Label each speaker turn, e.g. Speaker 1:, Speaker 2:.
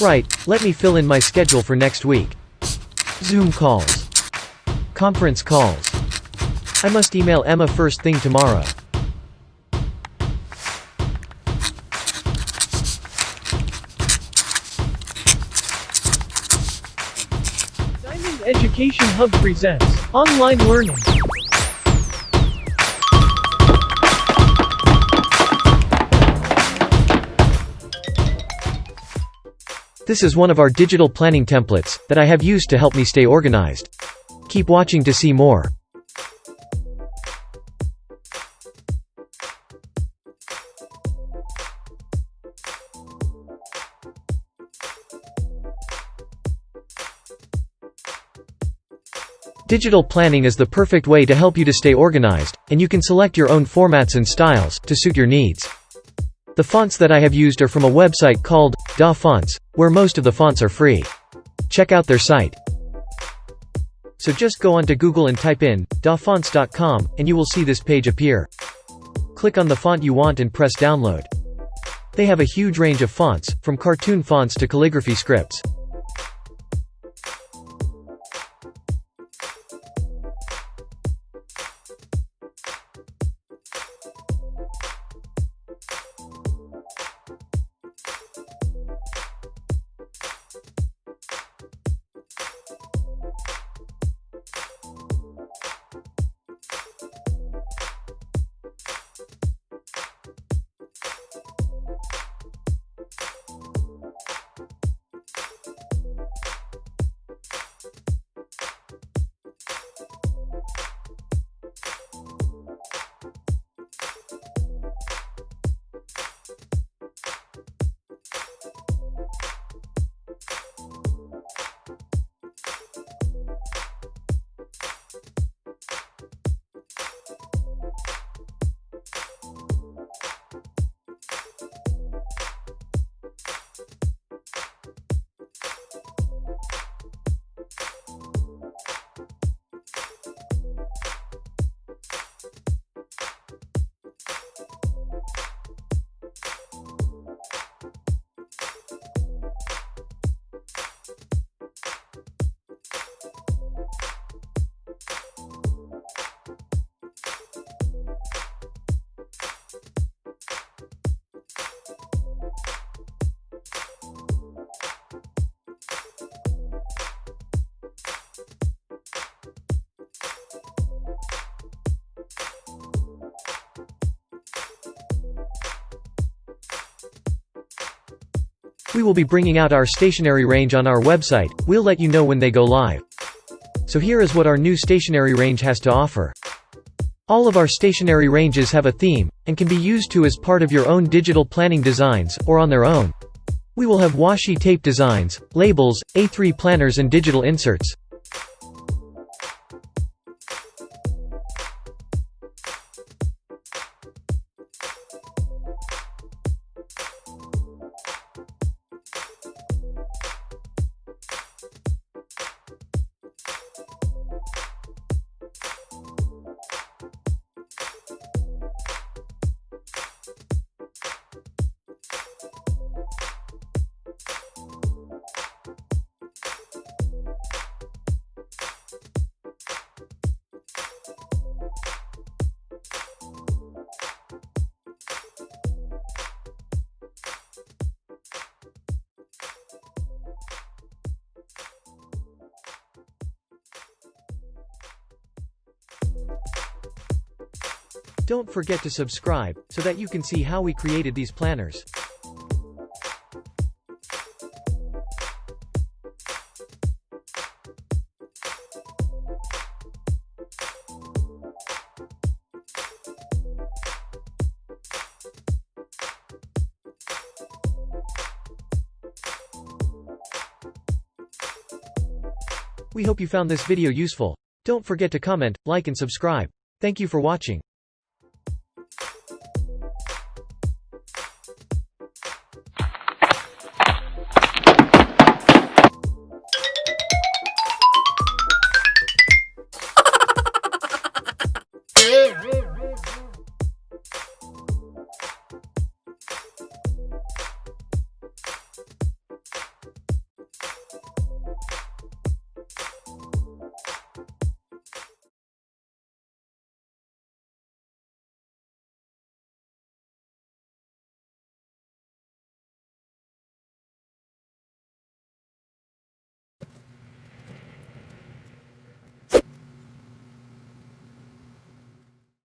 Speaker 1: Right, let me fill in my schedule for next week. Zoom calls. Conference calls. I must email Emma first thing tomorrow.
Speaker 2: Diamond Education Hub presents online learning.
Speaker 1: This is one of our digital planning templates that I have used to help me stay organized. Keep watching to see more. Digital planning is the perfect way to help you to stay organized, and you can select your own formats and styles to suit your needs. The fonts that I have used are from a website called Da Fonts, where most of the fonts are free. Check out their site. So just go onto Google and type in dafonts.com, and you will see this page appear. Click on the font you want and press download. They have a huge range of fonts, from cartoon fonts to calligraphy scripts. We will be bringing out our stationery range on our website. We'll let you know when they go live. So here is what our new stationery range has to offer. All of our stationery ranges have a theme, and can be used to as part of your own digital planning designs, or on their own. We will have washi tape designs, labels, A3 planners and digital inserts. Don't forget to subscribe, so that you can see how we created these planners. We hope you found this video useful. Don't forget to comment, like and subscribe. Thank you for watching.